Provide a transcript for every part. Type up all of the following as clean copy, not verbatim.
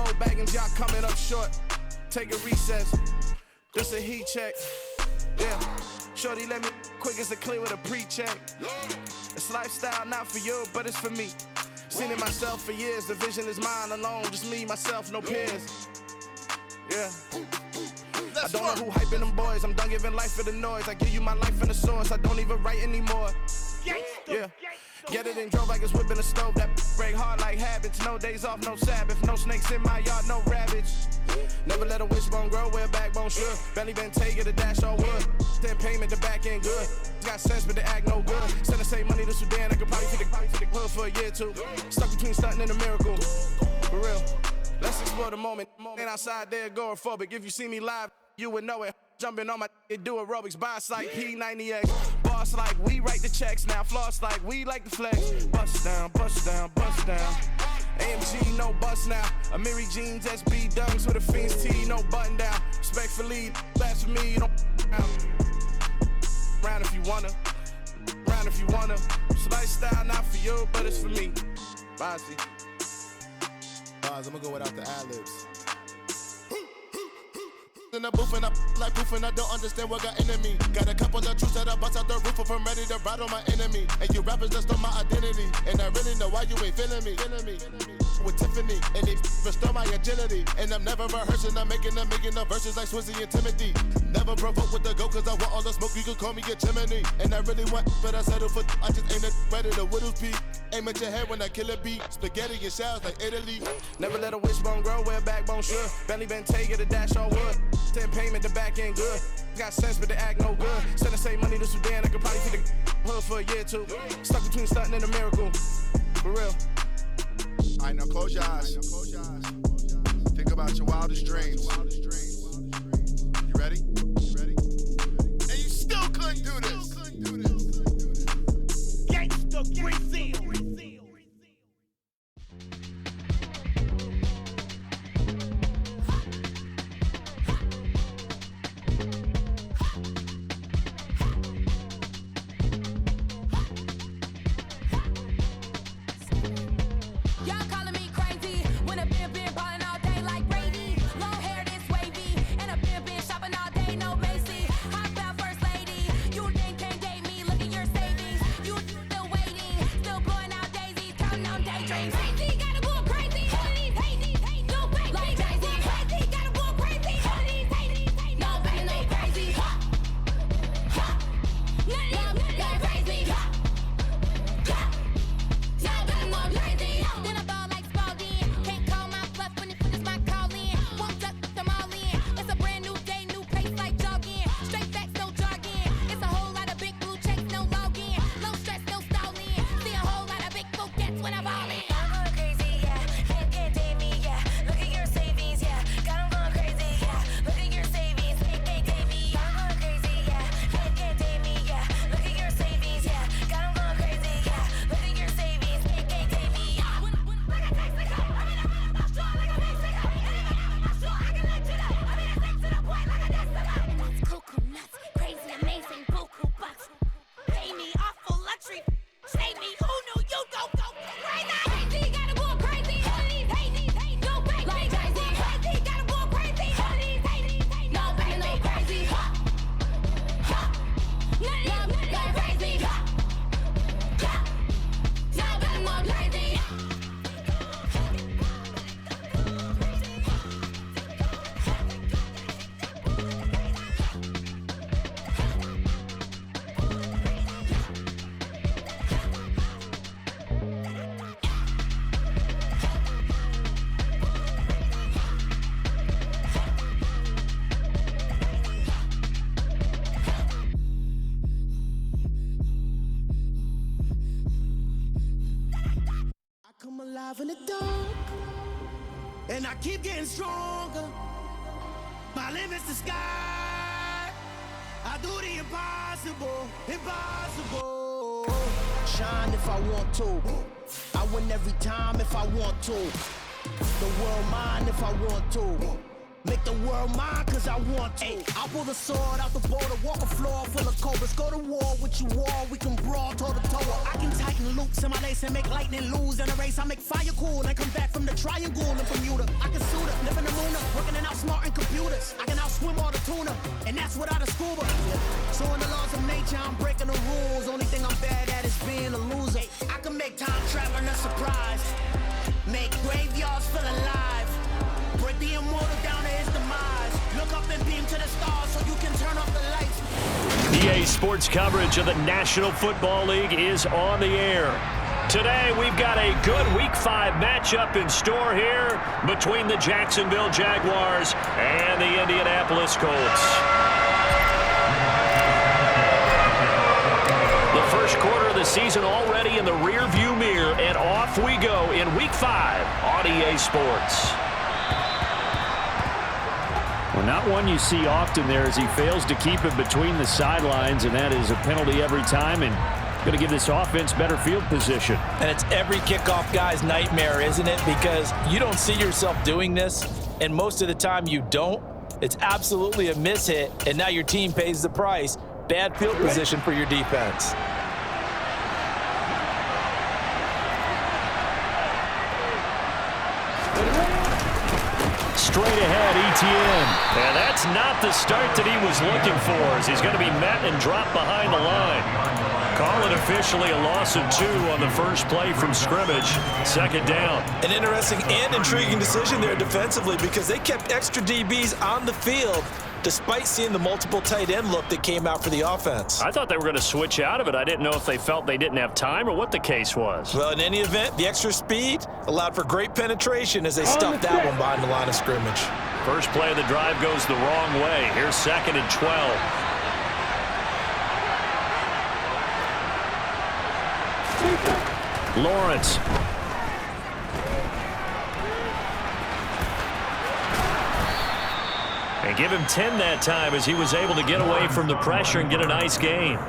gold baggins, y'all coming up short. Take a recess. This a heat check. Yeah. Shorty let me quick as a clear with a pre-check. It's lifestyle, not for you, but it's for me. Seen it myself for years. The vision is mine alone. Just me, myself, no peers. Yeah. I don't know who hyping them boys. I'm done giving life for the noise. I give you my life in the source. I don't even write anymore. Yeah. Get it and drove like it's whipping a stove. That break hard like habits. No days off, no Sabbath. No snakes in my yard, no rabbits. Never let a wishbone grow where a backbone should. Belly been taking the dash all wood. Then payment, the back end good. Got sense, but the act no good. Send the same money to Sudan. I could probably fit the hood for a year or two. Stuck between stunting and a miracle. For real. Let's explore the moment. Ain't outside there agoraphobic. If you see me live, you would know it. Jumping on my do aerobics, boss like P90X. Boss like we write the checks now. Floss like we like the flex. Bust down, bust down, bust down. AMG, no bust now. Amiri jeans, SB dunks with a Fiends T, no button down. Respectfully, that's for me, you don't round if you wanna. Round if you wanna. It's lifestyle, not for you, but it's for me. Bossy. Bars, I'ma go without the ad-libs. In the booth and I like proof and I don't understand what got into me. Got a couple of truths that I bust out the roof if I'm ready to ride on my enemy. And you rappers just on my identity. And I really know why you ain't feeling me. With Tiffany, and they restore my agility. And I'm never rehearsing, I'm making the verses like Swizzy and Timothy. Never provoke with the go, cause I want all the smoke, you can call me a chimney. And I really want, but I settle for, I just aim it ready to Whittles Peak. Aim at your head when I kill a beat. Spaghetti and shells like Italy. Never let a wishbone grow where a backbone should. Belly been taking the dash all wood. Then payment, the back end good. Got sense, but the act no good. Send the same money to Sudan, I could probably fit the hood for a year or two. Stuck between stunting and a miracle. For real. Alright, now close your eyes. Think about your wildest dreams. You ready? And you still couldn't do this. Gangsta Brazil. In the dark, and I keep getting stronger. My limit's the sky. I do the impossible, impossible. Shine if I want to. I win every time if I want to. The world mine if I want to. Make the world mine cause I want to. I'll pull the sword out the border, walk a floor full of cobras. Go to war with you all, we can brawl toe to toe. I can tighten loops in my lace and make lightning lose in a race. I make fire cool and come back from the triangle in Bermuda. I can sue that's without a scuba. So in the laws of nature, I'm breaking the rules. Only thing I'm bad at is being a loser. I can make time traveling a surprise. Make graveyards feel alive. Break the immortal down to his demise. Look up and beam to the stars so you can turn off the lights. EA Sports coverage of the National Football League is on the air. Today, we've got a good Week 5 matchup in store here between the Jacksonville Jaguars and the Indianapolis Colts. The first quarter of the season already in the rearview mirror, and off we go in Week 5 on EA Sports. Well, not one you see often there as he fails to keep it between the sidelines, and that is a penalty every time, and going to give this offense better field position. And it's every kickoff guy's nightmare, isn't it? Because you don't see yourself doing this, and most of the time you don't. It's absolutely a mishit, and now your team pays the price. Bad field position for your defense. Straight ahead, ETN. And that's not the start that he was looking for, as he's going to be met and dropped behind the line. Call it officially a loss of 2 on the first play from scrimmage. Second down. An interesting and intriguing decision there defensively, because they kept extra DBs on the field despite seeing the multiple tight end look that came out for the offense. I thought they were going to switch out of it. I didn't know if they felt they didn't have time or what the case was. Well, in any event, the extra speed allowed for great penetration as they stuffed that one behind the line of scrimmage. First play of the drive goes the wrong way. Here's 2nd and 12. Lawrence. And give him 10 that time as he was able to get away from the pressure and get a nice gain.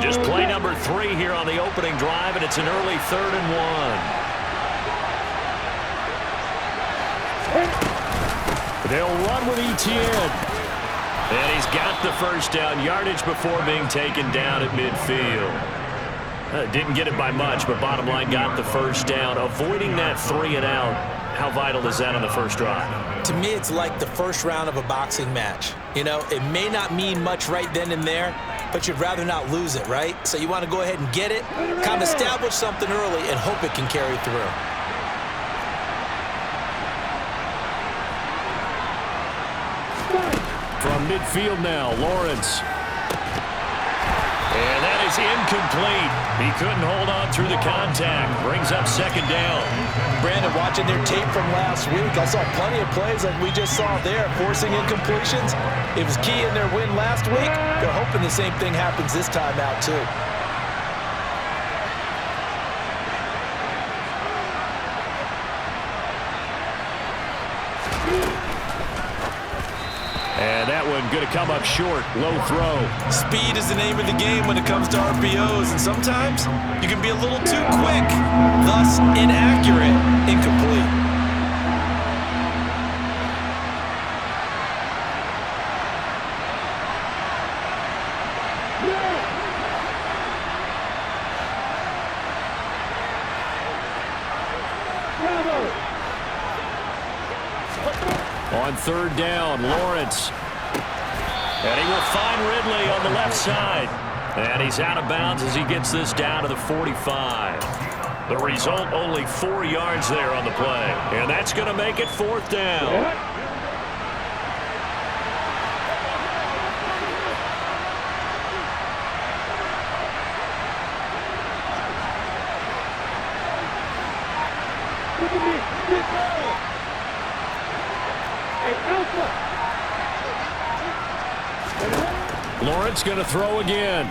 Just play number 3 here on the opening drive, and it's an early 3rd and 1. They'll run with ETN. And he's got the first down, yardage before being taken down at midfield. Didn't get it by much, but bottom line got the first down. Avoiding that 3 and out, how vital is that on the first drive? To me, it's like the first round of a boxing match. You know, it may not mean much right then and there, but you'd rather not lose it, right? So you want to go ahead and get it, kind of establish something early, and hope it can carry through. From midfield now, Lawrence. And that is incomplete. He couldn't hold on through the contact. Brings up 2nd down. Brandon, watching their tape from last week, I saw plenty of plays like we just saw there, forcing incompletions. It was key in their win last week. They're hoping the same thing happens this time out, too. And that one going to come up short. Low throw. Speed is the name of the game when it comes to RPOs, and sometimes you can be a little too quick, thus inaccurate, incomplete. On 3rd down, Lawrence. And he will find Ridley on the left side. And he's out of bounds as he gets this down to the 45. The result, only 4 yards there on the play. And that's going to make it 4th down. Lawrence going to throw again.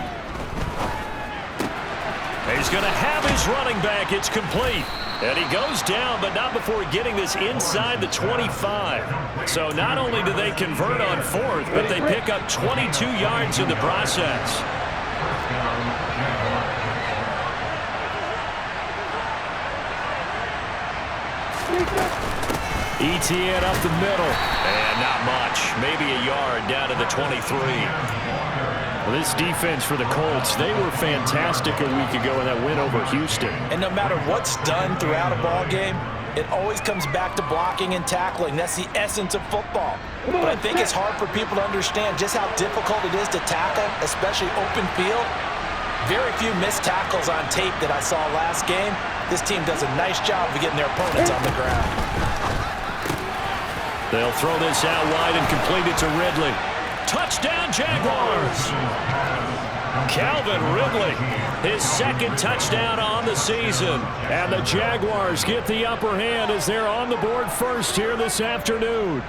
He's going to have his running back. It's complete. And he goes down, but not before getting this inside the 25. So not only do they convert on 4th, but they pick up 22 yards in the process. ETN up the middle. And not much. Maybe a yard down to the 23. Well, this defense for the Colts, they were fantastic a week ago in that win over Houston. And no matter what's done throughout a ball game, it always comes back to blocking and tackling. That's the essence of football. But I think it's hard for people to understand just how difficult it is to tackle, especially open field. Very few missed tackles on tape that I saw last game. This team does a nice job of getting their opponents on the ground. They'll throw this out wide and complete it to Ridley. Touchdown, Jaguars! Calvin Ridley, his second touchdown on the season. And the Jaguars get the upper hand as they're on the board first here this afternoon.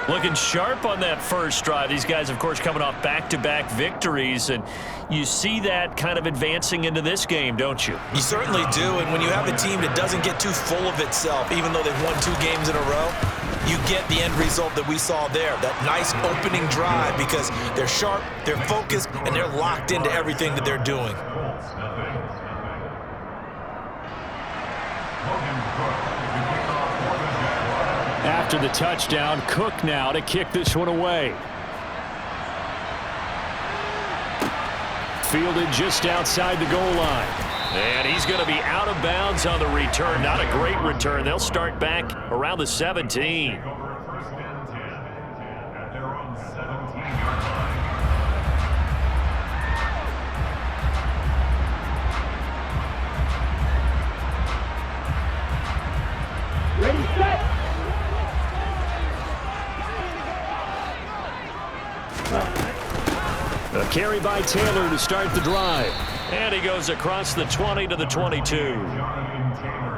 Looking sharp on that first drive. These guys, of course, coming off back-to-back victories, and you see that kind of advancing into this game, don't you? You certainly do, and when you have a team that doesn't get too full of itself, even though they've won 2 games in a row, you get the end result that we saw there, that nice opening drive, because they're sharp, they're focused, and they're locked into everything that they're doing. After the touchdown, Cook now to kick this one away. Fielded just outside the goal line. And he's going to be out of bounds on the return. Not a great return. They'll start back around the 17. Ready, set. A carry by Taylor to start the drive. And he goes across the 20 to the 22.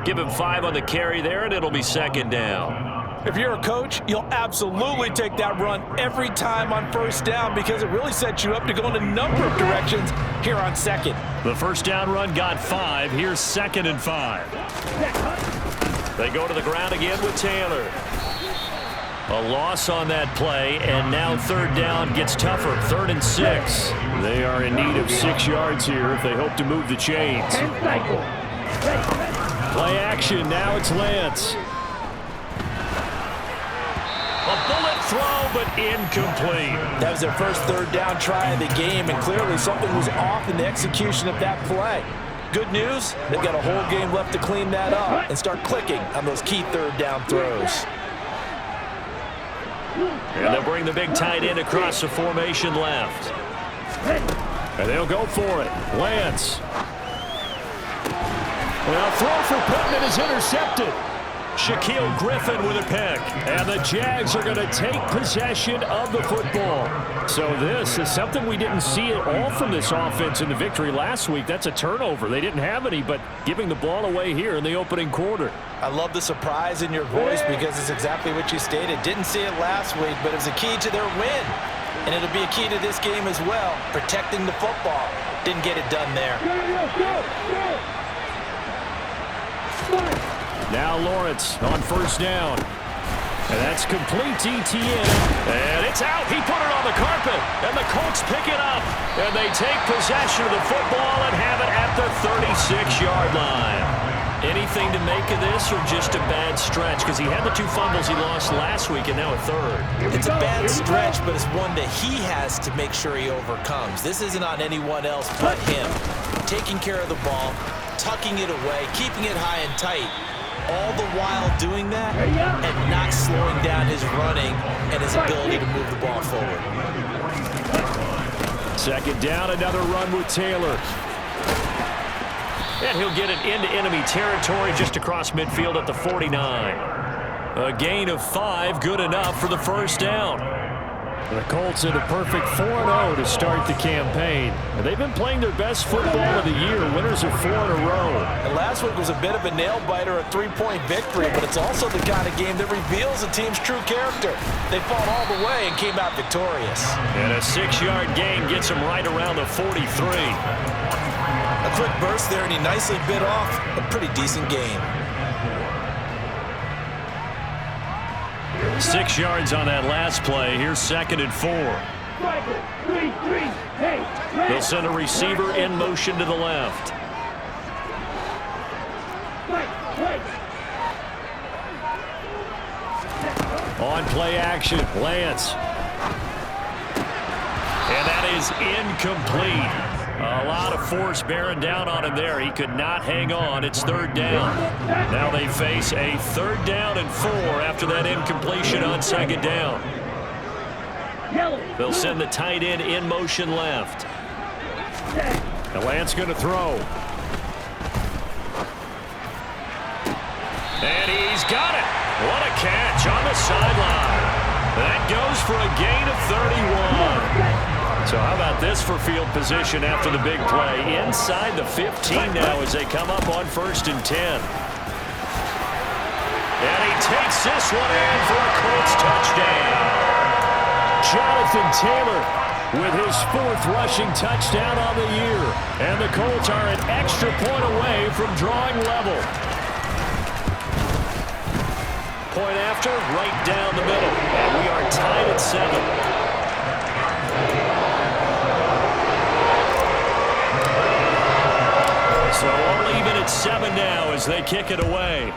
Give him 5 on the carry there, and it'll be second down. If you're a coach, you'll absolutely take that run every time on first down because it really sets you up to go in a number of directions here on second. The first down run got 5. Here's 2nd and 5. They go to the ground again with Taylor. A loss on that play, and now 3rd down gets tougher. 3rd and 6. They are in need of 6 yards here if they hope to move the chains. Play action. Now it's Lance. A bullet throw, but incomplete. That was their first 3rd down try of the game, and clearly something was off in the execution of that play. Good news, they've got a whole game left to clean that up and start clicking on those key 3rd down throws. And they'll bring the big tight end across the formation left. And they'll go for it. Lance. Well, throw for Pittman is intercepted. Shaquille Griffin with a pick. And the Jags are going to take possession of the football. So this is something we didn't see at all from this offense in the victory last week. That's a turnover. They didn't have any, but giving the ball away here in the opening quarter. I love the surprise in your voice because it's exactly what you stated. Didn't see it last week, but it was a key to their win. And it'll be a key to this game as well, protecting the football. Didn't get it done there. Now Lawrence on first down. And that's complete to ETN. And it's out. He put it on the carpet. And the Colts pick it up. And they take possession of the football and have it at the 36-yard line. Anything to make of this or just a bad stretch? Because he had the 2 fumbles he lost last week and now a 3rd. It's a bad stretch, but it's one that he has to make sure he overcomes. This isn't on anyone else but him. Taking care of the ball, tucking it away, keeping it high and tight. All the while doing that and not slowing down his running and his ability to move the ball forward. 2nd down, another run with Taylor. And he'll get it into enemy territory just across midfield at the 49. A gain of 5, good enough for the first down. The Colts in a perfect 4-0 to start the campaign. And they've been playing their best football of the year. Winners of 4 in a row. And last week was a bit of a nail-biter, a 3-point victory, but it's also the kind of game that reveals a team's true character. They fought all the way and came out victorious. And a 6-yard gain gets them right around the 43. A quick burst there, and he nicely bit off a pretty decent gain. 6 yards on that last play. Here's 2nd and 4. They'll send a receiver in motion to the left. On play action, Lance. And that is incomplete. A lot of force bearing down on him there. He could not hang on. It's third down. Now they face a third down and 4 after that incompletion on second down. They'll send the tight end in motion left. The Lance going to throw. And he's got it. What a catch on the sideline. That goes for a gain of 31. So how about this for field position after the big play? Inside the 15 now as they come up on 1st and 10. And he takes this one in for a Colts touchdown. Jonathan Taylor with his 4th rushing touchdown on the year. And the Colts are an extra point away from drawing level. Point after, right down the middle. And we are tied at 7. So all even at 7 now as they kick it away.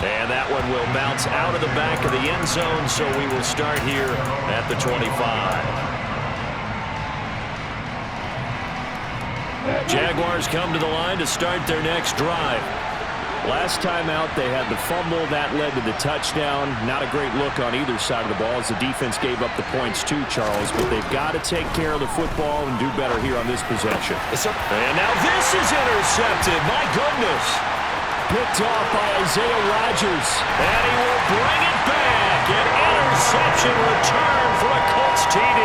And that one will bounce out of the back of the end zone, so we will start here at the 25. Jaguars come to the line to start their next drive. Last time out, they had the fumble. That led to the touchdown. Not a great look on either side of the ball as the defense gave up the points too, Charles. But they've got to take care of the football and do better here on this possession. And now this is intercepted. My goodness. Picked off by Isaiah Rodgers. And he will bring it back. An interception return for a Colts TD.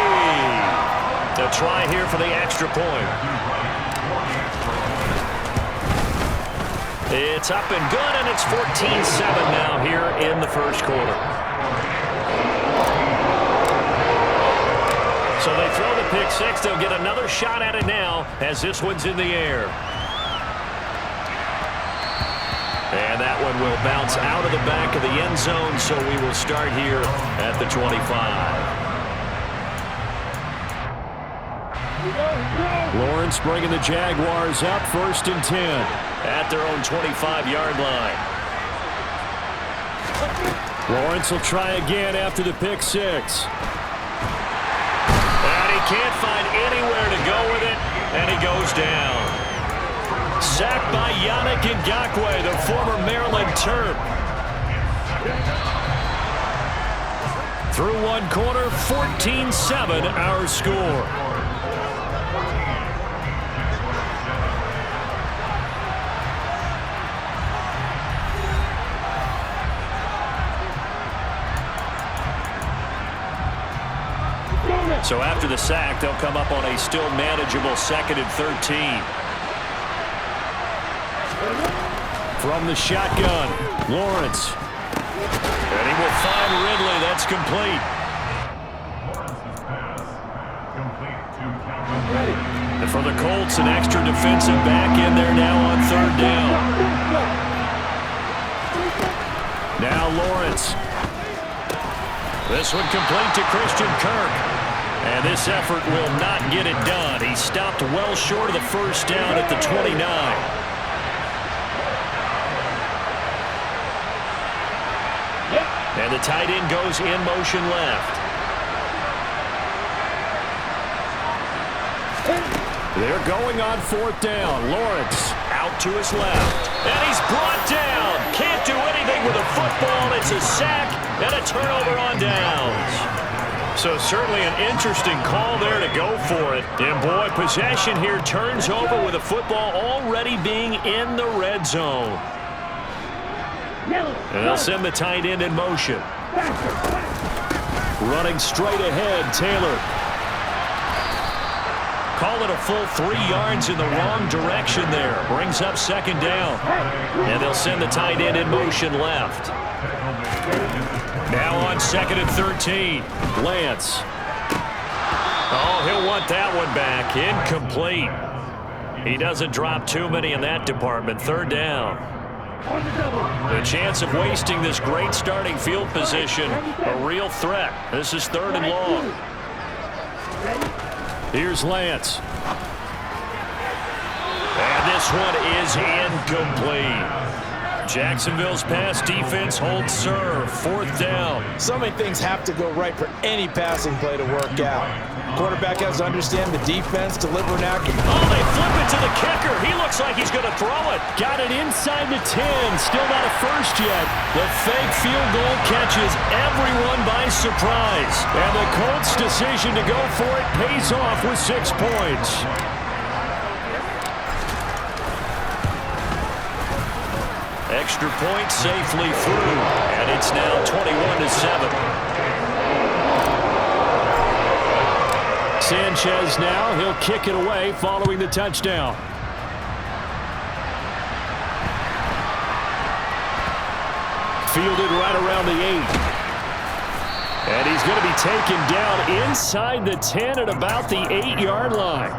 A try here for the extra point. It's up and good, and it's 14-7 now here in the first quarter. So they throw the pick six. They'll get another shot at it now as this one's in the air. And that one will bounce out of the back of the end zone, so we will start here at the 25. Lawrence bringing the Jaguars up 1st and 10. At their own 25-yard line. Lawrence will try again after the pick six. And he can't find anywhere to go with it, and he goes down. Sacked by Yannick Ngakoue, the former Maryland Terp. Through one quarter, 14-7 our score. So after the sack, they'll come up on a still manageable 2nd and 13. From the shotgun, Lawrence. And he will find Ridley. That's complete. And for the Colts, an extra defensive back in there now on 3rd down. Now Lawrence. This one complete to Christian Kirk. And this effort will not get it done. He stopped well short of the first down at the 29. And the tight end goes in motion left. They're going on 4th down. Lawrence out to his left. And he's brought down. Can't do anything with a football. It's a sack and a turnover on downs. So certainly an interesting call there to go for it. And boy, possession here turns over with the football already being in the red zone. And they'll send the tight end in motion. running straight ahead, Taylor. Call it a full 3 yards in the wrong direction there. Brings up 2nd down. And they'll send the tight end in motion left. Now on 2nd and 13. Lance. Oh, he'll want that one back. Incomplete. He doesn't drop too many in that department. 3rd down. The chance of wasting this great starting field position, a real threat. This is 3rd and long. Here's Lance. And this one is incomplete. Jacksonville's pass defense holds serve. 4th down. So many things have to go right for any passing play to work out. Quarterback has to understand the defense, deliver an accurate. Oh, they flip it to the kicker. He looks like he's going to throw it. Got it inside the 10. Still not a first yet. The fake field goal catches everyone by surprise. And the Colts' decision to go for it pays off with 6 points. Extra point safely through, and it's now 21-7. Sanchez now, he'll kick it away following the touchdown. Fielded right around the 8. And he's going to be taken down inside the 10 at about the 8-yard line.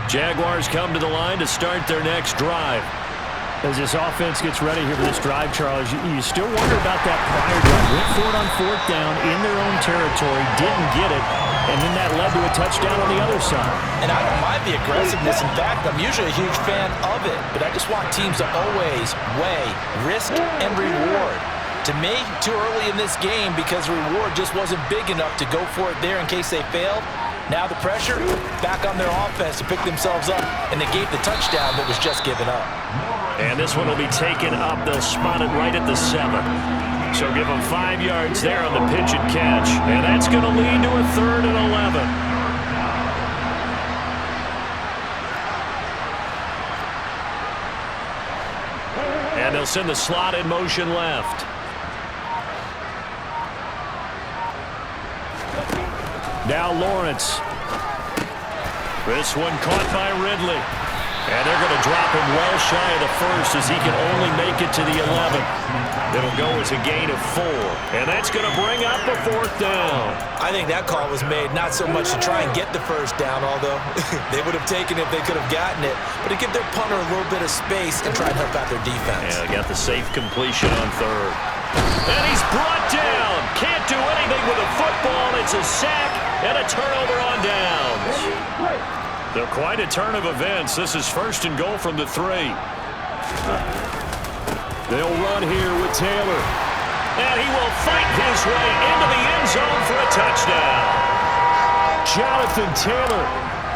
Jaguars come to the line to start their next drive. As this offense gets ready here for this drive, Charles, you still wonder about that prior drive. Went for it on 4th down in their own territory, didn't get it, and then that led to a touchdown on the other side. And I don't mind the aggressiveness. In fact, I'm usually a huge fan of it, but I just want teams to always weigh risk and reward. To me, too early in this game because the reward just wasn't big enough to go for it there in case they failed. Now the pressure back on their offense to pick themselves up and negate the touchdown that was just given up. And this one will be taken up. They'll spot it right at the 7. So give them 5 yards there on the pitch and catch. And that's going to lead to a 3rd and 11. And they'll send the slot in motion left. Now Lawrence. This one caught by Ridley. And they're going to drop him well shy of the 1st as he can only make it to the 11. It'll go as a gain of 4. And that's going to bring up a 4th down. I think that call was made not so much to try and get the 1st down, although they would have taken it if they could have gotten it, but to give their punter a little bit of space and try and help out their defense. Yeah, they got the safe completion on 3rd. And he's brought down. Can't do anything with a football. It's a sack and a turnover on downs. They're quite a turn of events. This is 1st and goal from the 3. They'll run here with Taylor. And he will fight his way into the end zone for a touchdown. Jonathan Taylor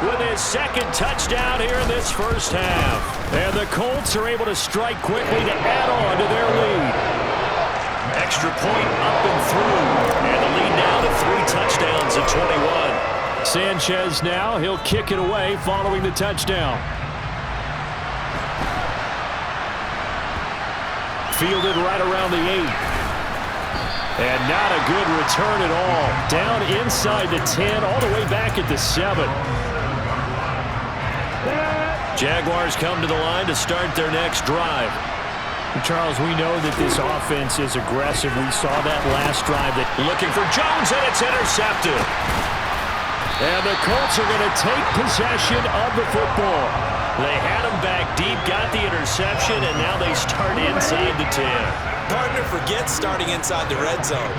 with his 2nd touchdown here in this 1st half. And the Colts are able to strike quickly to add on to their lead. Extra point up and through. And the lead now to 3 touchdowns at 21. Sanchez now, he'll kick it away following the touchdown. Fielded right around the 8. And not a good return at all. Down inside the 10, all the way back at the 7. Jaguars come to the line to start their next drive. Charles, we know that this offense is aggressive. We saw that last drive. Looking for Jones, and it's intercepted. And the Colts are going to take possession of the football. They had him back deep, got the interception, and now they start inside the 10. Partner forgets starting inside the red zone.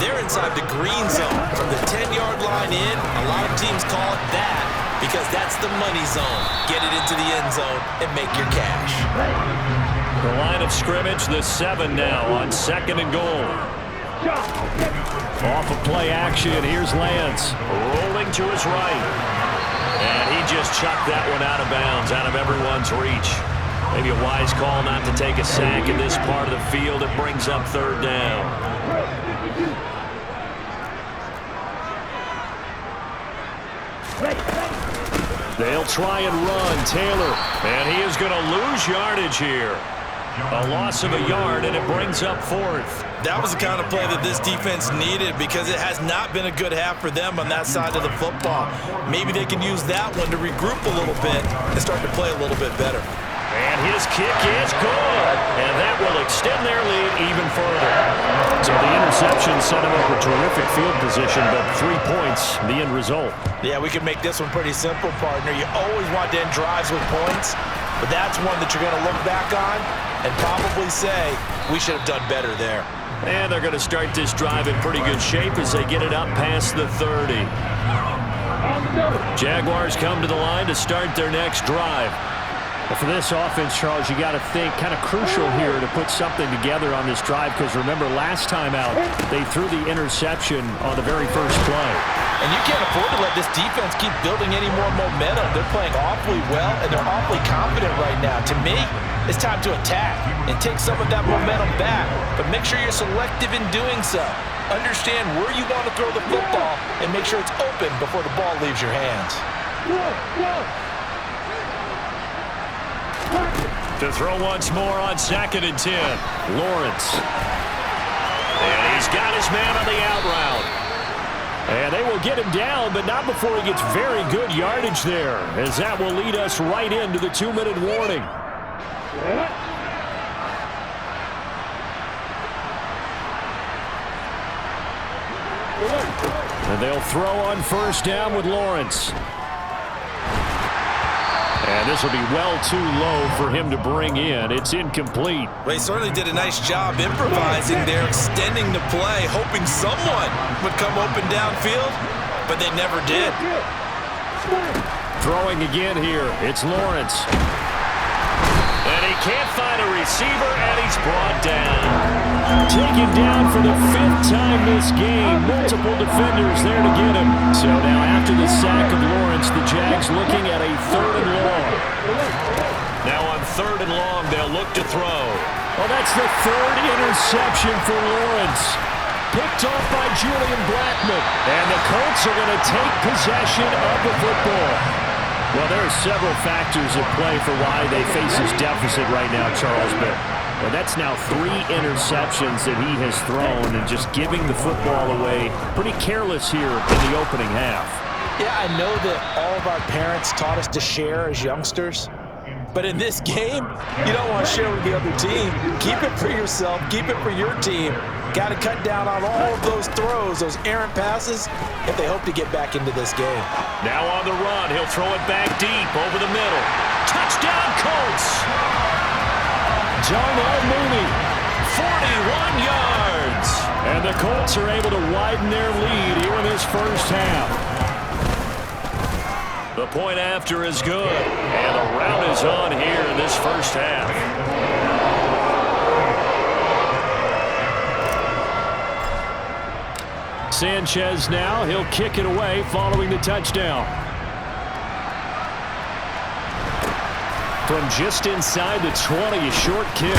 They're inside the green zone. From the 10-yard line in, a lot of teams call it that because that's the money zone. Get it into the end zone and make your cash. The line of scrimmage, the 7 now on 2nd and goal. Off of play action, here's Lance. Rolling to his right. And he just chucked that one out of bounds, out of everyone's reach. Maybe a wise call not to take a sack in this part of the field. It brings up 3rd down. They'll try and run. Taylor. And he is going to lose yardage here. A loss of a yard, and it brings up 4th. That was the kind of play that this defense needed because it has not been a good half for them on that side of the football. Maybe they can use that one to regroup a little bit and start to play a little bit better. And his kick is good. And that will extend their lead even further. So the interception set him up a terrific field position, but 3 points, the end result. Yeah, we can make this one pretty simple, partner. You always want to end drives with points, but that's one that you're going to look back on and probably say, we should have done better there. And they're going to start this drive in pretty good shape as they get it up past the 30. Jaguars come to the line to start their next drive. Well, for this offense, Charles, you got to think kind of crucial here to put something together on this drive, because remember last time out they threw the interception on the very first play. And you can't afford to let this defense keep building any more momentum. They're playing awfully well, and they're awfully confident right now. To me, it's time to attack and take some of that momentum back, but make sure you're selective in doing so. Understand where you want to throw the football and make sure it's open before the ball leaves your hands. To throw once more on 2nd and 10. Lawrence. And he's got his man on the out route. And they will get him down, but not before he gets very good yardage there, as that will lead us right into the 2-minute warning. And they'll throw on first down with Lawrence. And this will be well too low for him to bring in. It's incomplete. Well, he certainly did a nice job improvising there, extending the play, hoping someone would come open downfield, but they never did. Throwing again here. It's Lawrence. And he can't find a receiver, and he's brought down. Taken down for the 5th time this game. Multiple defenders there to get him. So now after the sack of Lawrence, the Jags looking at a 3rd and long. Now on 3rd and long, they'll look to throw. Well, that's the 3rd interception for Lawrence. Picked off by Julian Blackmon. And the Colts are going to take possession of the football. Well, there are several factors at play for why they face this deficit right now, Charles. But well, that's now 3 interceptions that he has thrown, and just giving the football away. Pretty careless here in the opening half. Yeah, I know that all of our parents taught us to share as youngsters. But in this game, you don't want to share with the other team. Keep it for yourself. Keep it for your team. Got to cut down on all of those throws, those errant passes, if they hope to get back into this game. Now on the run, he'll throw it back deep over the middle. Touchdown, Colts! Darnell Mooney, 41 yards. And the Colts are able to widen their lead here in this first half. The point after is good, and a rout is on here in this first half. Sanchez now, he'll kick it away following the touchdown. From just inside the 20, a short kick.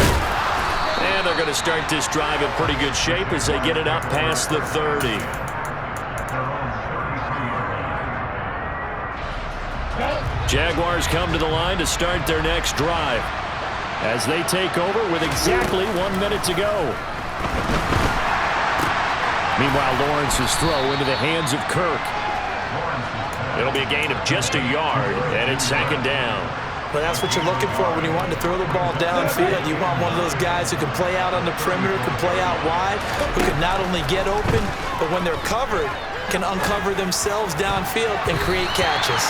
And they're going to start this drive in pretty good shape as they get it up past the 30. Jaguars come to the line to start their next drive as they take over with exactly 1 minute to go. Meanwhile, Lawrence's throw into the hands of Kirk. It'll be a gain of just a yard, and it's 2nd down. But that's what you're looking for when you want to throw the ball downfield. You want one of those guys who can play out on the perimeter, can play out wide, who can not only get open, but when they're covered, can uncover themselves downfield and create catches.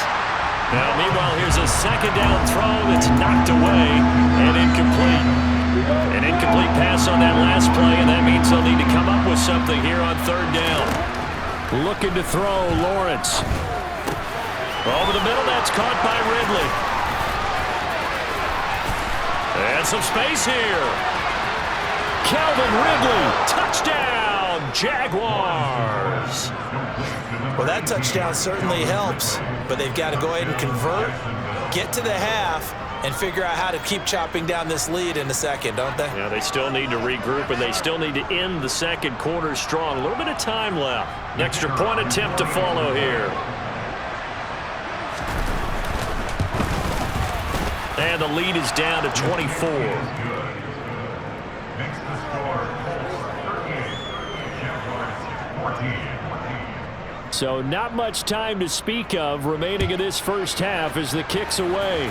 Now, meanwhile, here's a 2nd down throw that's knocked away and incomplete. An incomplete pass on that last play, and that means they'll need to come up with something here on 3rd down. Looking to throw, Lawrence. Over the middle, that's caught by Ridley. And some space here. Calvin Ridley, touchdown, Jaguars. Well, that touchdown certainly helps, but they've got to go ahead and convert, get to the half, and figure out how to keep chopping down this lead in the second, don't they? Yeah, they still need to regroup, and they still need to end the second quarter strong. A little bit of time left. An extra point attempt to follow here. And the lead is down to 24. So not much time to speak of remaining in this first half as the kick's away.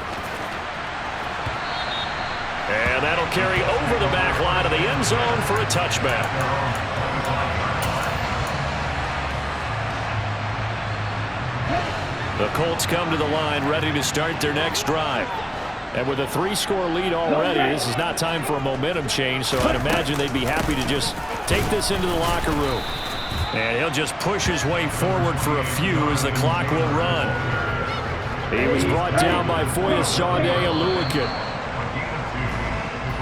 And that'll carry over the back line of the end zone for a touchback. The Colts come to the line ready to start their next drive. And with a 3-score lead already, this is not time for a momentum change, so I'd imagine they'd be happy to just take this into the locker room. And he'll just push his way forward for a few as the clock will run. He was brought down by Foyesade Aluakin.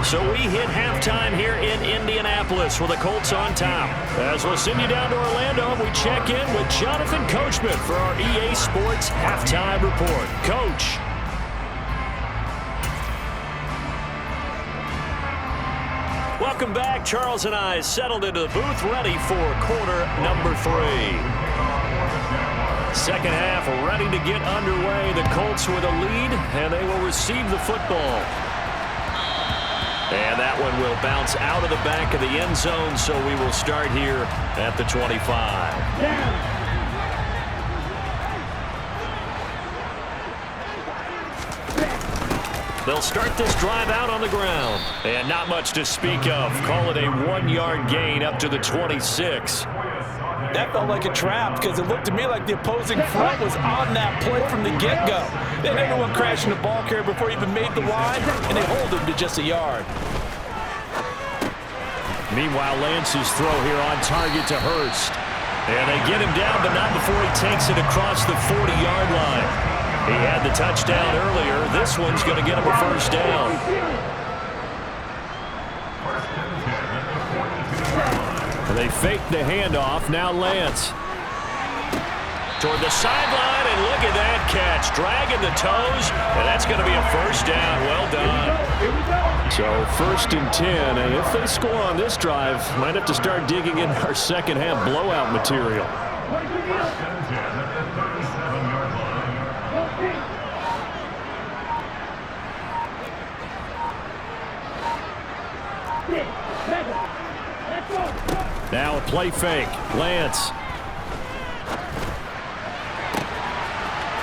So we hit halftime here in Indianapolis with the Colts on top. As we'll send you down to Orlando, we check in with Jonathan Coachman for our EA Sports Halftime Report. Coach. Welcome back. Charles and I settled into the booth, ready for quarter number 3. Second half ready to get underway. The Colts with a lead, and they will receive the football. And that one will bounce out of the back of the end zone, so we will start here at the 25. They'll start this drive out on the ground. And not much to speak of. Call it a 1-yard gain up to the 26. That felt like a trap because it looked to me like the opposing front was on that play from the get-go. They had everyone crashing the ball carrier before he even made the line, and they hold him to just a yard. Meanwhile, Lance's throw here on target to Hurst. And they get him down, but not before he takes it across the 40-yard line. He had the touchdown earlier. This one's going to get him a first down. They fake the handoff. Now Lance. Toward the sideline, and look at that catch. Dragging the toes, and that's going to be a first down. Well done. So 1st and 10, and if they score on this drive, might have to start digging in our second half blowout material. Now a play fake. Lance.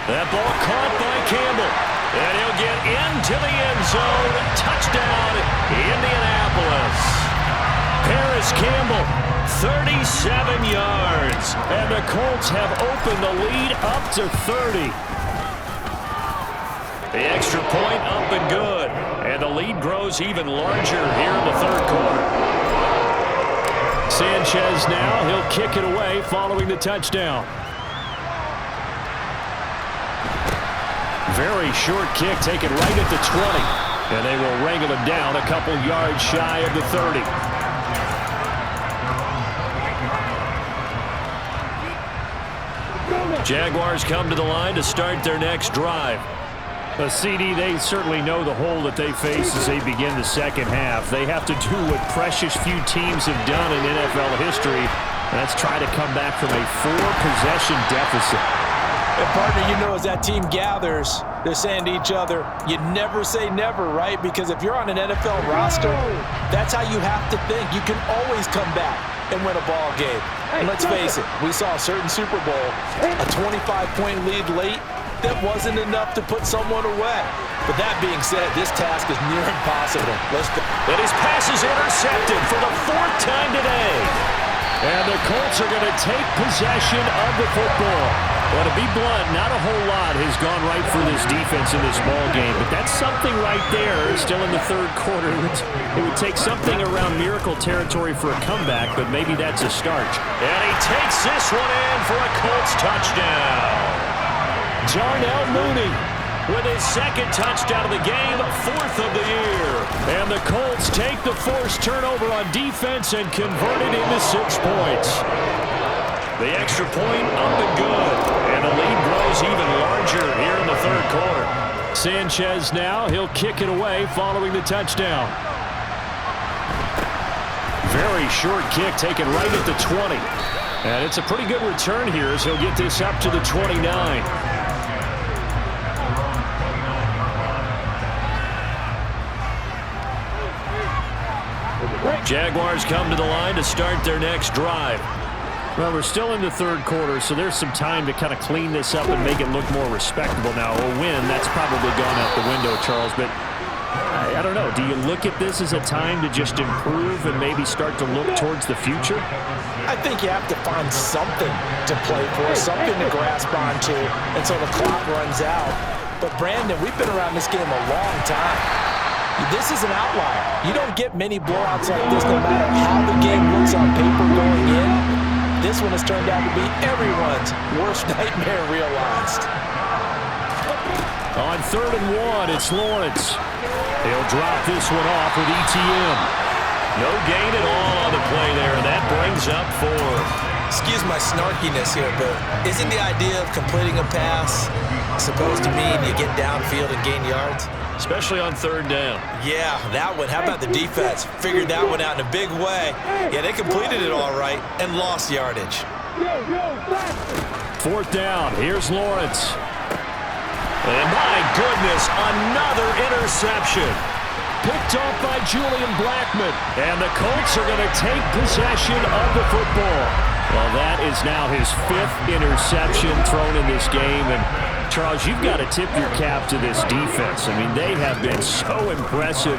That ball caught by Campbell. And he'll get into the end zone. Touchdown, Indianapolis. Paris Campbell, 37 yards. And the Colts have opened the lead up to 30. The extra point up and good. And the lead grows even larger here in the third quarter. Sanchez now. He'll kick it away following the touchdown. Very short kick taken right at the 20. And they will wrangle him down a couple yards shy of the 30. Jaguars come to the line to start their next drive. The CD, they certainly know the hole that they face as they begin the second half. They have to do what precious few teams have done in NFL history. That's try to come back from a 4-possession deficit. And partner, you know, as that team gathers, they're saying to each other, you never say never, right? Because if you're on an NFL roster, that's how you have to think. You can always come back and win a ball game. And let's face it, we saw a certain Super Bowl, a 25-point lead late. That wasn't enough to put someone away. But that being said, this task is near impossible. And his pass is intercepted for the 4th time today. And the Colts are going to take possession of the football. Well, to be blunt, not a whole lot has gone right for this defense in this ball game. But that's something right there. Still in the third quarter. It would take something around miracle territory for a comeback, but maybe that's a start. And he takes this one in for a Colts touchdown. Darnell Mooney with his 2nd touchdown of the game, 4th of the year. And the Colts take the forced turnover on defense and convert it into 6 points. The extra point up and good. And the lead grows even larger here in the third quarter. Sanchez now, he'll kick it away following the touchdown. Very short kick taken right at the 20. And it's a pretty good return here as he'll get this up to the 29. Jaguars come to the line to start their next drive. Well, we're still in the third quarter, so there's some time to kind of clean this up and make it look more respectable now. A win, that's probably gone out the window, Charles, but I don't know. Do you look at this as a time to just improve and maybe start to look towards the future? I think you have to find something to play for, something to grasp onto until the clock runs out. But, Brandon, we've been around this game a long time. This is an outlier. You don't get many blowouts like this no matter how the game looks on paper going in. this one has turned out to be everyone's worst nightmare realized. On 3rd and 1, it's Lawrence. He'll drop this one off with ETN. No gain at all on the play there, and that brings up 4. Excuse my snarkiness here, but isn't the idea of completing a pass supposed to mean you get downfield and gain yards? Especially on 3rd down. Yeah, that one. How about the defense? Figured that one out in a big way. Yeah, they completed it all right and lost yardage. 4th down. Here's Lawrence. And my goodness, another interception. Picked off by Julian Blackmon. And the Colts are going to take possession of the football. Well, that is now his 5th interception thrown in this game. And Charles, you've got to tip your cap to this defense. I mean, they have been so impressive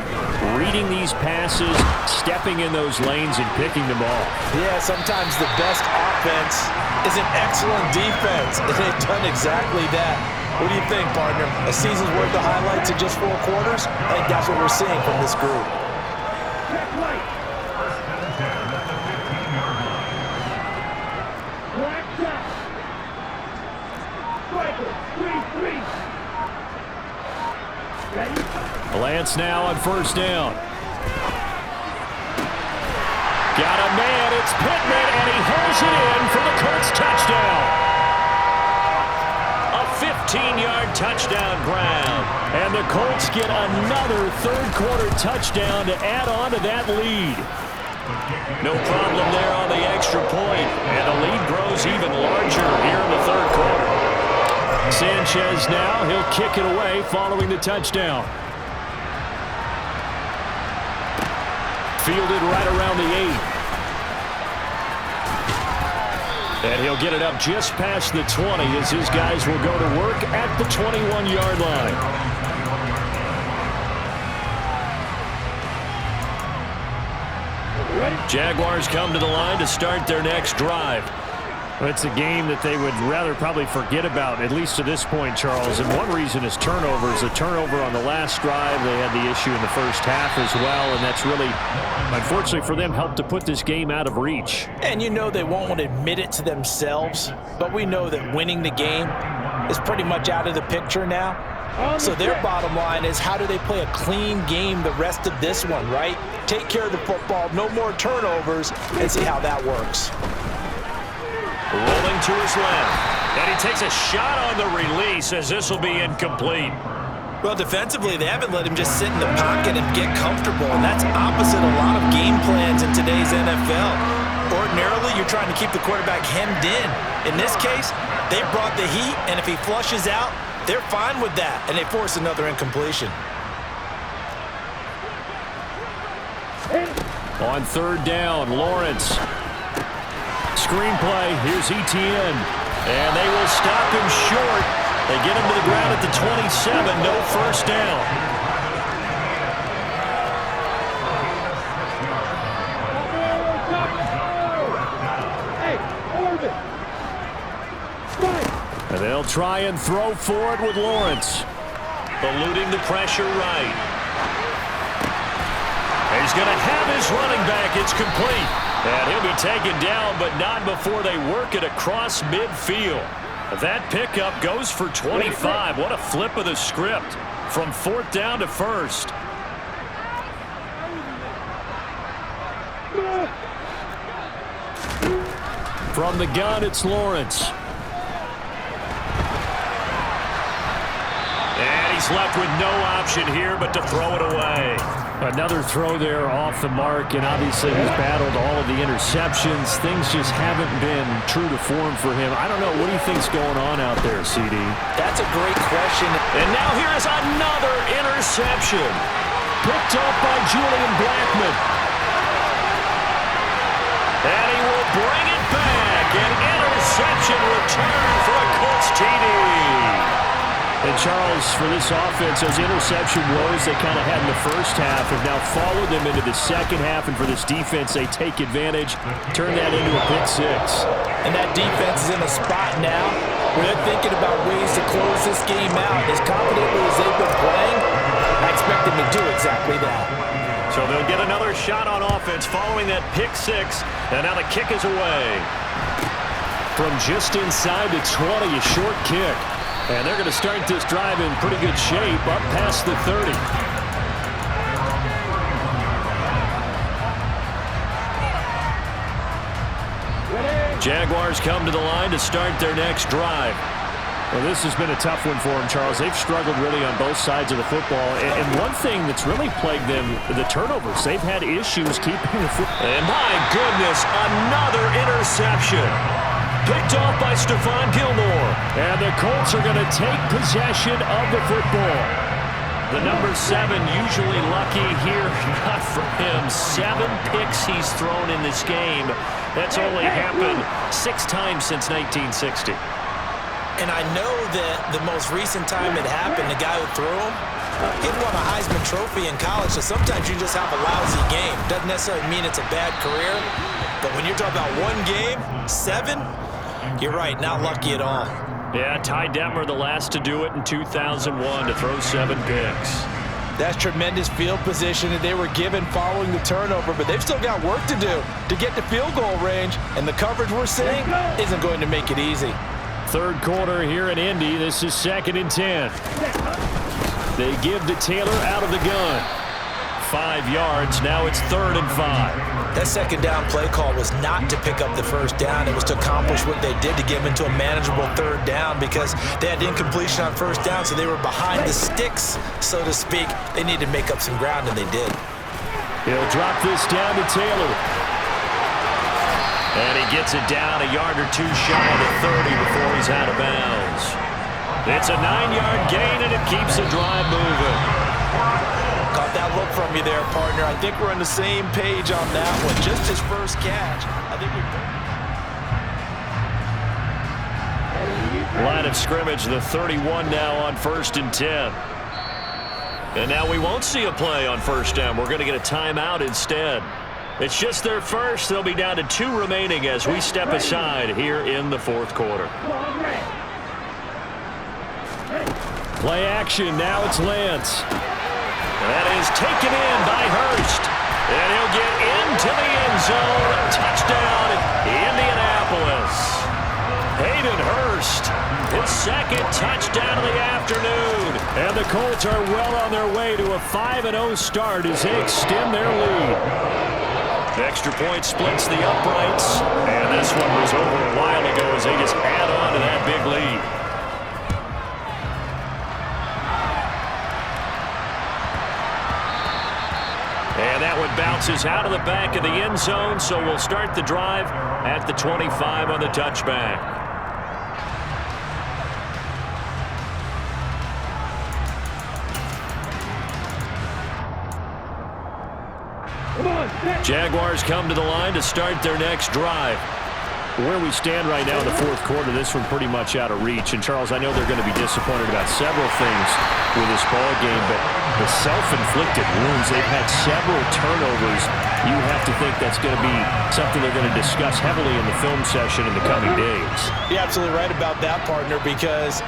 reading these passes, stepping in those lanes, and picking them off. Yeah, sometimes the best offense is an excellent defense, and they've done exactly that. What do you think, partner? A season's worth of highlights in just 4 quarters? I think that's what we're seeing from this group. Lance now on 1st down. Got a man, it's Pittman, and he holds it in for the Colts touchdown. A 15-yard touchdown, Brown. And the Colts get another 3rd quarter touchdown to add on to that lead. No problem there on the extra point, and the lead grows even larger here in the 3rd quarter. Sanchez now, he'll kick it away following the touchdown. Fielded right around the 8. And he'll get it up just past the 20 as his guys will go to work at the 21-yard line. Jaguars come to the line to start their next drive. Well, it's a game that they would rather probably forget about, at least to this point, Charles. And one reason is turnovers. A turnover on the last drive. They had the issue in the first half as well, and that's really, unfortunately for them, helped to put this game out of reach. And you know they won't want to admit it to themselves, but we know that winning the game is pretty much out of the picture now. So their bottom line is, how do they play a clean game the rest of this one, right? Take care of the football, no more turnovers, and see how that works. Rolling to his left, and he takes a shot on the release as this will be incomplete. Well, defensively, they haven't let him just sit in the pocket and get comfortable, and that's opposite a lot of game plans in today's NFL. Ordinarily, you're trying to keep the quarterback hemmed in. In this case, they brought the heat, and if he flushes out, they're fine with that, and they force another incompletion. On 3rd down, Lawrence. Screenplay, here's ETN. And they will stop him short. They get him to the ground at the 27, no 1st down. And they'll try and throw for it with Lawrence. Eluding the pressure right. He's going to have his running back. It's complete. And he'll be taken down, but not before they work it across midfield. That pickup goes for 25. What a flip of the script from 4th down to 1st. From the gun, it's Lawrence. And he's left with no option here but to throw it away. Another throw there off the mark, and obviously he's battled all of the interceptions. Things just haven't been true to form for him. I don't know. What do you think's going on out there, CD? That's a great question. And now here is another interception. Picked up by Julian Blackmon. And he will bring it back. An interception return for a Colts TD. And Charles, for this offense, those interception woes they kind of had in the first half have now followed them into the second half. And for this defense, they take advantage, turn that into a pick-6. And that defense is in a spot now where they're thinking about ways to close this game out. As confidently as they've been playing, I expect them to do exactly that. So they'll get another shot on offense following that pick-6. And now the kick is away. From just inside the 20, a short kick. And they're going to start this drive in pretty good shape, up past the 30. Jaguars come to the line to start their next drive. Well, this has been a tough one for them, Charles. They've struggled really on both sides of the football. And one thing that's really plagued them, the turnovers. They've had issues keeping the football. And my goodness, another interception. Picked off by Stephon Gilmore. And the Colts are going to take possession of the football. The number 7 usually lucky here. Not for him. 7 picks he's thrown in this game. That's only happened 6 times since 1960. And I know that the most recent time it happened, the guy who threw him, he won a Heisman Trophy in college, so sometimes you just have a lousy game. Doesn't necessarily mean it's a bad career, but when you're talking about one game, 7, you're right, not lucky at all. Yeah, Ty Detmer, the last to do it in 2001, to throw 7 picks. That's tremendous field position that they were given following the turnover, but they've still got work to do to get to field goal range, and the coverage we're seeing isn't going to make it easy. Third quarter here in Indy. This is 2nd and 10. They give to Taylor out of the gun. 5 yards. Now it's 3rd and 5. That second down play call was not to pick up the first down. It was to accomplish what they did to get them into a manageable 3rd down because they had incompletion on first down, so they were behind the sticks, so to speak. They needed to make up some ground, and they did. He'll drop this down to Taylor. And he gets it down a yard or 2 shy of the 30 before he's out of bounds. It's a 9-yard gain, and it keeps the drive moving. Caught that look from you there, partner. I think we're on the same page on that one. Just his first catch. I think Line of scrimmage, the 31 now on 1st and 10. And now we won't see a play on first down. We're going to get a timeout instead. It's just their first. They'll be down to 2 remaining as we step aside here in the 4th quarter. Play action. Now it's Lance. That is taken in by Hurst. And he'll get into the end zone. Touchdown, Indianapolis. Hayden Hurst, his 2nd touchdown of the afternoon. And the Colts are well on their way to a 5-0 start as they extend their lead. The extra point splits the uprights, and this one was over a while ago as they just add on to that big lead. And that one bounces out of the back of the end zone, so we'll start the drive at the 25 on the touchback. Jaguars come to the line to start their next drive. Where we stand right now in the 4th quarter, this one pretty much out of reach. And, Charles, I know they're going to be disappointed about several things with this ball game, but the self-inflicted wounds, they've had several turnovers. You have to think that's going to be something they're going to discuss heavily in the film session in the coming days. You're absolutely right about that, partner, because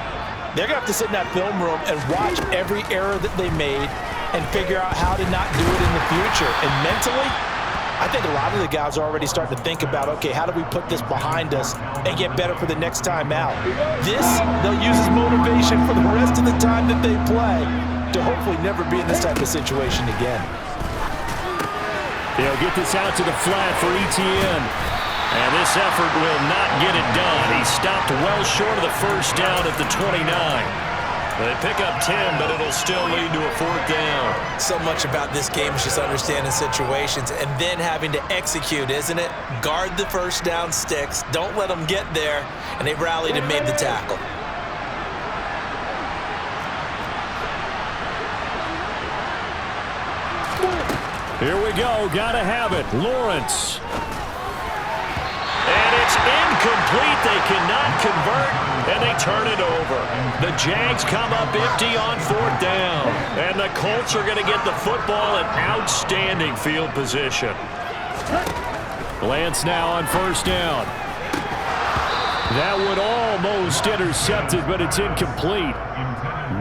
they're going to have to sit in that film room and watch every error that they made and figure out how to not do it in the future. And mentally, I think a lot of the guys are already starting to think about, okay, how do we put this behind us and get better for the next time out? This, they'll use as motivation for the rest of the time that they play to hopefully never be in this type of situation again. They'll get this out to the flat for Etienne. And this effort will not get it done. He stopped well short of the first down at the 29. They pick up 10, but it'll still lead to a 4th down. So much about this game is just understanding situations and then having to execute, isn't it? Guard the first down sticks. Don't let them get there. And they rallied and made the tackle. Here we go. Gotta have it. Lawrence. And it's incomplete. They cannot convert, and they turn it over. The Jags come up empty on 4th down, and the Colts are going to get the football in outstanding field position. Lance now on 1st down. That one almost intercepted, but it's incomplete.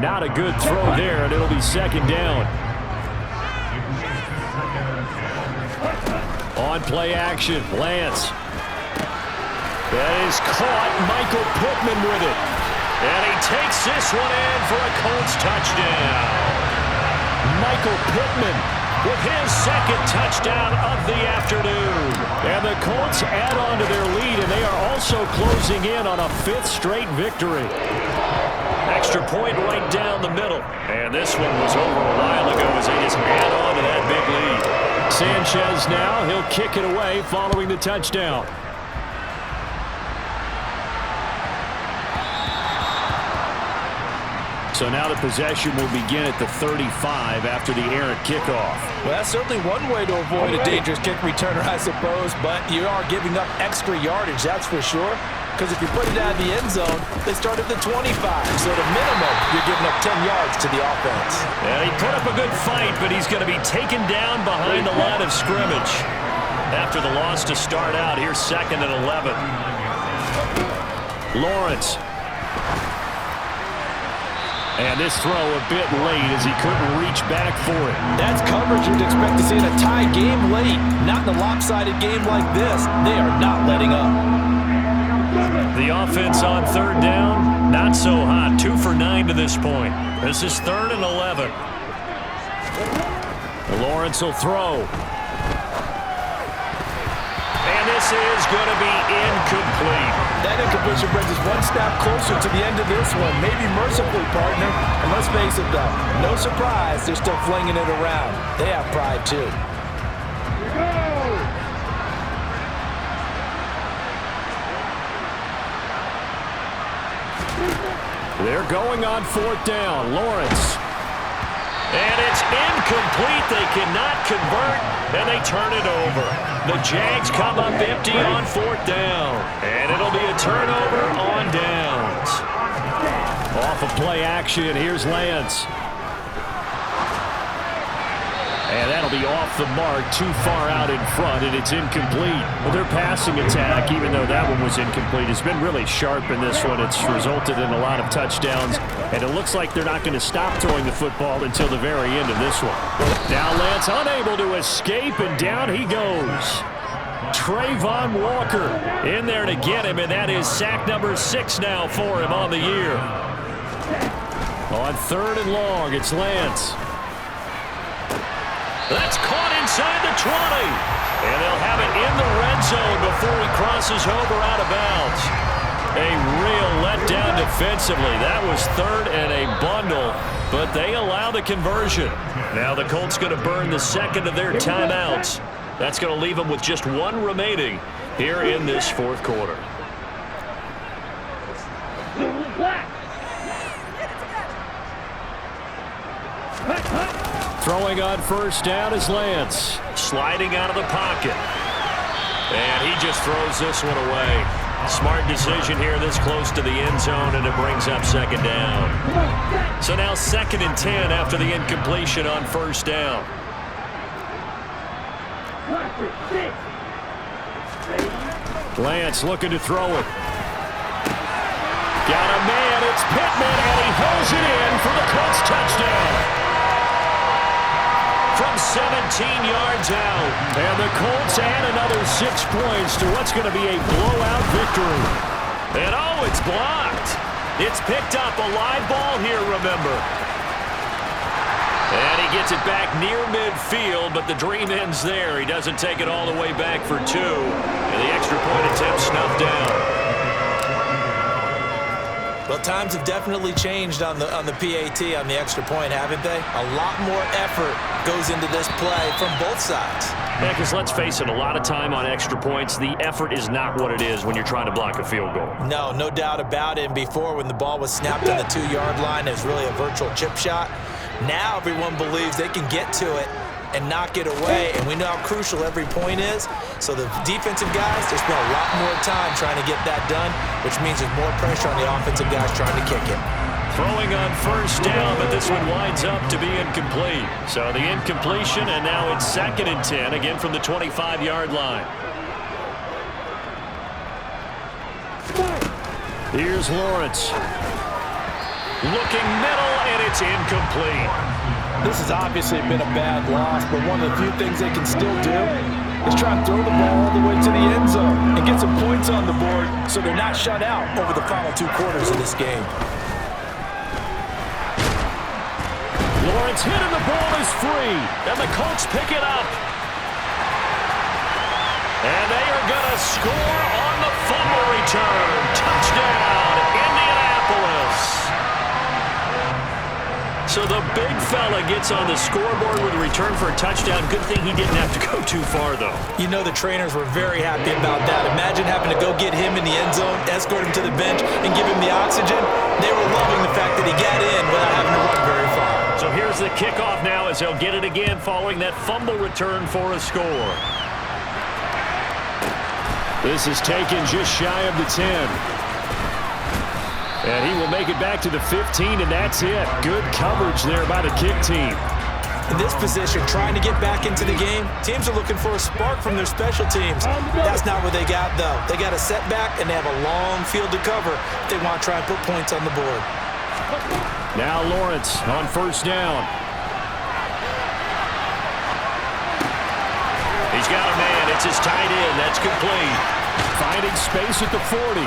Not a good throw there, and it'll be 2nd down. On play action, Lance. That is caught. Michael Pittman with it. And he takes this one in for a Colts touchdown. Michael Pittman with his second touchdown of the afternoon. And the Colts add on to their lead, and they are also closing in on a 5th straight victory. Extra point right down the middle. And this one was over a while ago as they just add on to that big lead. Sanchez now, he'll kick it away following the touchdown. So now the possession will begin at the 35 after the errant kickoff. Well, that's certainly one way to avoid a dangerous kick returner, I suppose, but you are giving up extra yardage, that's for sure. Because if you put it out of the end zone, they start at the 25. So at a minimum, you're giving up 10 yards to the offense. Yeah, he put up a good fight, but he's going to be taken down behind the line of scrimmage. After the loss to start out, here's 2nd and 11. Lawrence. And this throw a bit late as he couldn't reach back for it. That's coverage you'd expect to see in a tie game late. Not in a lopsided game like this. They are not letting up. The offense on 3rd down, not so hot. 2 for 9 to this point. This is 3rd and 11. Lawrence will throw. And this is going to be incomplete. That incompletion brings us one step closer to the end of this one. Maybe mercifully, partner. And let's face it, though, no surprise, they're still flinging it around. They have pride, too. They're going on 4th down. Lawrence. And it's incomplete. They cannot convert, and they turn it over. The Jags come up empty on 4th down, and it'll be a turnover on downs. Off of play action, here's Lance. And that'll be off the mark, too far out in front, and it's incomplete. Well, their passing attack, even though that one was incomplete, has been really sharp in this one. It's resulted in a lot of touchdowns, and it looks like they're not going to stop throwing the football until the very end of this one. Now Lance unable to escape, and down he goes. Trayvon Walker in there to get him, and that is sack number 6 now for him on the year. On 3rd and long, it's Lance. That's caught inside the 20. And they'll have it in the red zone before he crosses over out of bounds. A real letdown defensively. That was 3rd and a bundle, but they allow the conversion. Now the Colts going to burn the 2nd of their timeouts. That's going to leave them with just 1 remaining here in this 4th quarter. Throwing on 1st down is Lance. Sliding out of the pocket. And he just throws this one away. Smart decision here this close to the end zone, and it brings up 2nd down. So now 2nd and 10 after the incompletion on 1st down. Lance looking to throw it. Got a man, it's Pittman, and he hauls it in for the Colts touchdown. From 17 yards out. And the Colts add another 6 points to what's going to be a blowout victory. And oh, it's blocked. It's picked up. A live ball here, remember. And he gets it back near midfield, but the dream ends there. He doesn't take it all the way back for 2. And the extra point attempt snuffed down. Well, times have definitely changed on the PAT, on the extra point, haven't they? A lot more effort goes into this play from both sides. Yeah, because let's face it, a lot of time on extra points, the effort is not what it is when you're trying to block a field goal. No, no doubt about it. And before, when the ball was snapped on the 2-yard line, it was really a virtual chip shot. Now everyone believes they can get to it and knock it away, and we know how crucial every point is. So the defensive guys, they spend a lot more time trying to get that done, which means there's more pressure on the offensive guys trying to kick it. Throwing on 1st down, but this one winds up to be incomplete. So the incompletion, and now it's 2nd and 10, again from the 25-yard line. Here's Lawrence. Looking middle, and it's incomplete. This has obviously been a bad loss, but one of the few things they can still do is try and throw the ball all the way to the end zone and get some points on the board so they're not shut out over the final 2 quarters of this game. Lawrence hit and the ball is free, and the Colts pick it up. And they are going to score on the fumble return. Touchdown, Indianapolis. So the big fella gets on the scoreboard with a return for a touchdown. Good thing he didn't have to go too far, though. You know the trainers were very happy about that. Imagine having to go get him in the end zone, escort him to the bench, and give him the oxygen. They were loving the fact that he got in without having to run very far. So here's the kickoff now as they'll get it again following that fumble return for a score. This is taken just shy of the 10. And he will make it back to the 15, and that's it. Good coverage there by the kick team. In this position, trying to get back into the game, teams are looking for a spark from their special teams. That's not what they got, though. They got a setback, and they have a long field to cover if they want to try and put points on the board. Now Lawrence on first down. He's got a man. It's his tight end. That's complete. Finding space at the 40.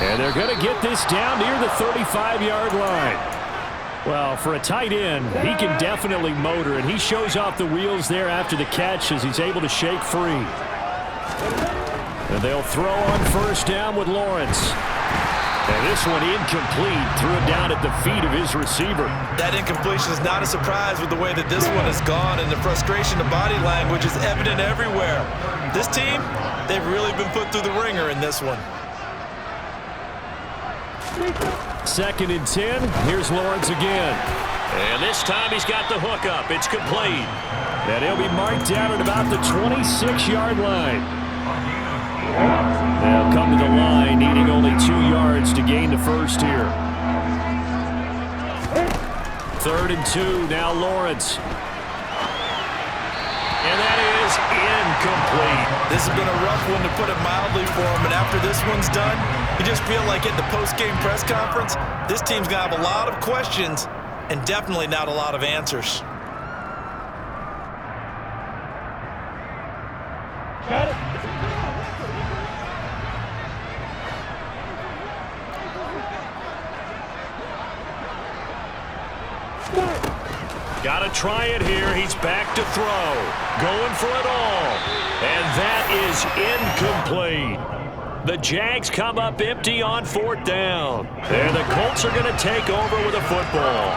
And they're going to get this down near the 35-yard line. Well, for a tight end, he can definitely motor, and he shows off the wheels there after the catch as he's able to shake free. And they'll throw on first down with Lawrence. And this one incomplete, threw it down at the feet of his receiver. That incompletion is not a surprise with the way that this one has gone, and the frustration of body language is evident everywhere. This team, they've really been put through the ringer in this one. 2nd and 10. Here's Lawrence again. And this time he's got the hook up. It's complete. And he'll be marked down at about the 26-yard line. They'll come to the line, needing only 2 yards to gain the first here. 3rd and 2. Now Lawrence. And that is incomplete. This has been a rough one, to put it mildly, for him. And after this one's done, you just feel like at the post-game press conference, this team's going to have a lot of questions and definitely not a lot of answers. Got to try it here. He's back to throw. Going for it all. And that is incomplete. The Jags come up empty on 4th down. And the Colts are going to take over with a football.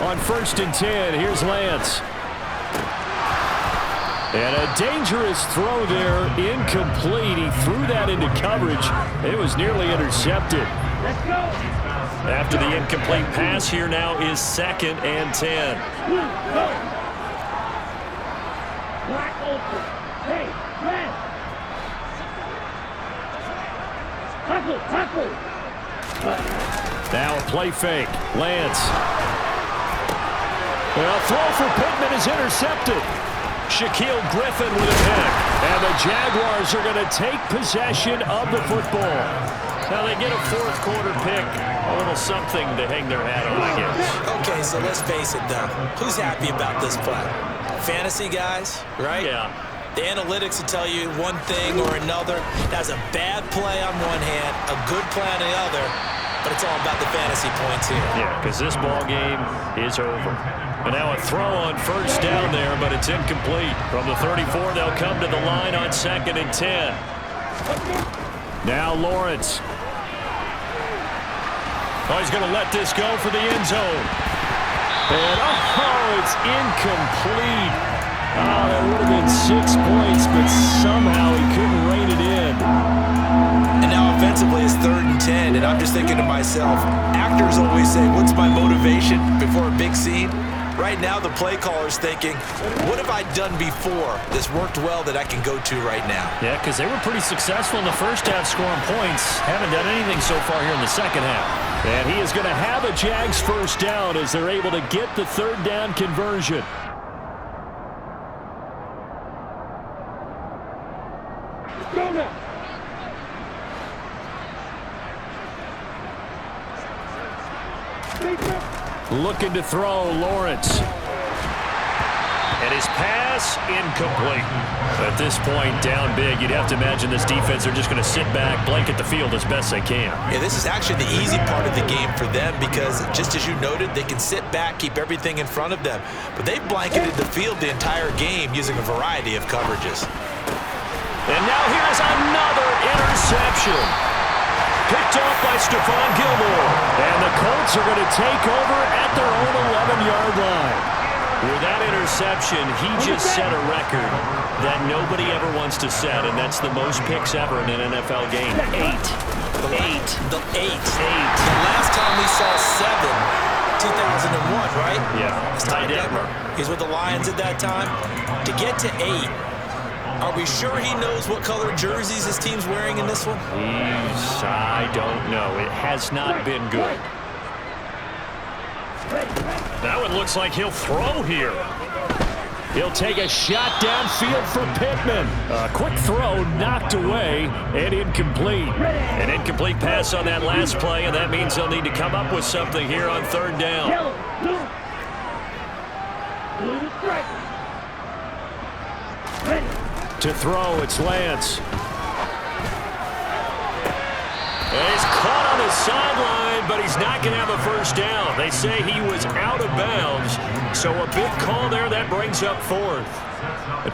On 1st and 10, here's Lance. And a dangerous throw there, incomplete. He threw that into coverage. It was nearly intercepted. Let's go. After the incomplete pass, here now is 2nd and 10. Black open. Hey, man. Tackle. Now a play fake. Lance. Well, throw for Pittman is intercepted. Shaquille Griffin with a pick. And the Jaguars are going to take possession of the football. Now they get a 4th quarter pick. A little something to hang their hat on, I guess. Okay, so let's face it, though. Who's happy about this play? Fantasy guys, right? Yeah. The analytics will tell you one thing or another. That's a bad play on one hand, a good play on the other, but it's all about the fantasy points here. Yeah, because this ball game is over. And now a throw on first down there, but it's incomplete. From the 34, they'll come to the line on 2nd and 10. Now Lawrence. Oh, he's going to let this go for the end zone. And, it's incomplete. Oh, that would have been 6 points, but somehow he couldn't rein it in. And now offensively it's 3rd and 10, and I'm just thinking to myself, actors always say, what's my motivation before a big scene? Right now the play caller's thinking, what have I done before this worked well that I can go to right now? Yeah, because they were pretty successful in the first half scoring points. Haven't done anything so far here in the second half. And he is going to have a Jags first down as they're able to get the 3rd down conversion. Go now. Looking to throw, Lawrence. And his pass incomplete. At this point, down big, you'd have to imagine this defense are just going to sit back, blanket the field as best they can. Yeah, this is actually the easy part of the game for them because, just as you noted, they can sit back, keep everything in front of them. But they've blanketed the field the entire game using a variety of coverages. And now here's another interception. Picked off by Stephon Gilmore. And the Colts are going to take over at their own 11-yard line. With that interception, he just set a record that nobody ever wants to set, and that's the most picks ever in an NFL game. 8. The last time we saw 7, 2001, right? Yeah. Ty Detmer. He's with the Lions at that time. To get to 8, are we sure he knows what color jerseys his team's wearing in this one? I don't know. It has not been good. That one looks like he'll throw here. He'll take a shot downfield for Pittman. A quick throw knocked away and incomplete. An incomplete pass on that last play, and that means they'll need to come up with something here on third down. To throw, it's Lance. And he's caught on the sideline, but he's not going to have a first down. They say he was out of bounds, so a big call there. That brings up fourth.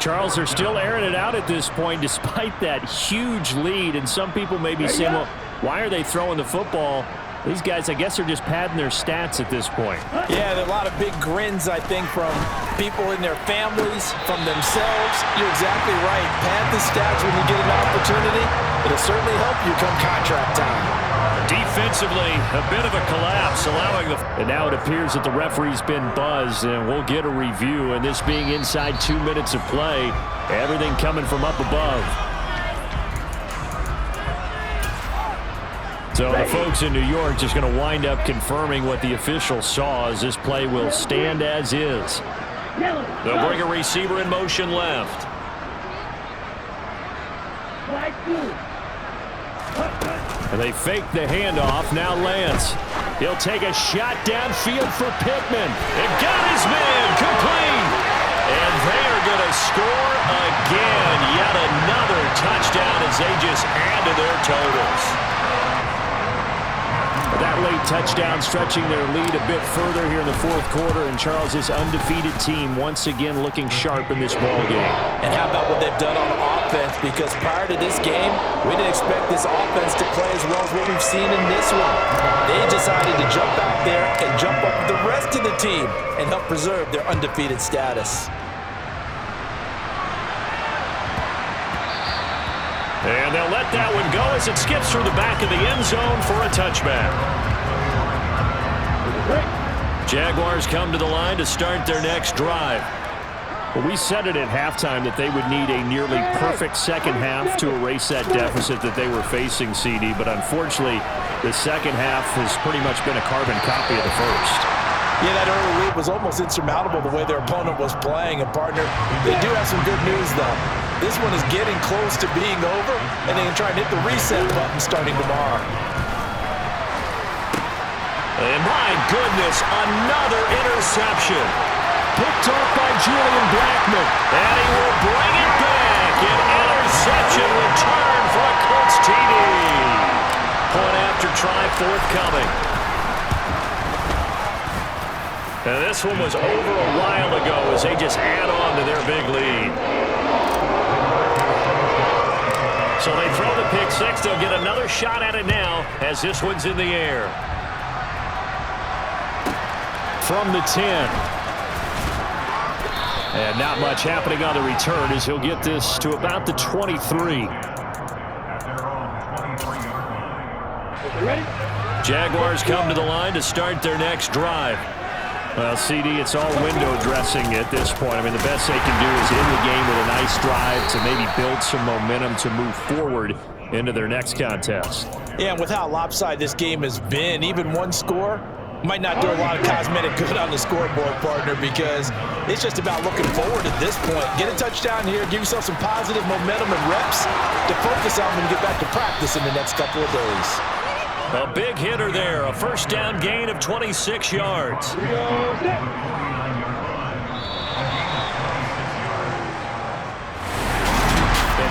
Charles, they're still airing it out at this point despite that huge lead, and some people may be saying, well, why are they throwing the football? These guys, I guess, are just padding their stats at this point. Yeah, there are a lot of big grins, I think, from people in their families, from themselves. You're exactly right. Pad the stats when you get an opportunity. It'll certainly help you come contract time. Defensively, a bit of a collapse, allowing the... And now it appears that the referee's been buzzed, and we'll get a review. And this being inside 2 minutes of play, everything coming from up above. So the folks in New York just going to wind up confirming what the official saw, as this play will stand as is. They'll bring a receiver in motion left. And they fake the handoff. Now Lance. He'll take a shot downfield for Pittman. And got his man complete. And they are going to score again. Yet another touchdown as they just add to their totals. That late touchdown stretching their lead a bit further here in the fourth quarter, and Charles' undefeated team once again looking sharp in this ball game. And how about what they've done on offense? Because prior to this game, we didn't expect this offense to play as well as what we've seen in this one. They decided to jump out there and jump up with the rest of the team and help preserve their undefeated status. And they'll let that one go as it skips through the back of the end zone for a touchback. Jaguars come to the line to start their next drive. Well, we said it at halftime that they would need a nearly perfect second half to erase that deficit that they were facing, CD. But unfortunately, the second half has pretty much been a carbon copy of the first. Yeah, that early lead was almost insurmountable the way their opponent was playing. And, partner, they do have some good news, though. This one is getting close to being over, and they can try and hit the reset button starting tomorrow. And my goodness, another interception. Picked off by Julian Blackmon. And he will bring it back. An interception return for a Colts TD. Point after try forthcoming. And this one was over a while ago as they just add on to their big lead. So they throw the pick six. They'll get another shot at it now as this one's in the air. From the 10. And not much happening on the return as he'll get this to about the 23. Jaguars come to the line to start their next drive. Well, CD, it's all window dressing at this point. I mean, the best they can do is end the game with a nice drive to maybe build some momentum to move forward into their next contest. Yeah, and with how lopsided this game has been, even one score might not do a lot of cosmetic good on the scoreboard, partner, because it's just about looking forward at this point. Get a touchdown here, give yourself some positive momentum and reps to focus on when you get back to practice in the next couple of days. A big hitter there, a first down gain of 26 yards.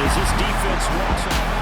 as this defense walks on.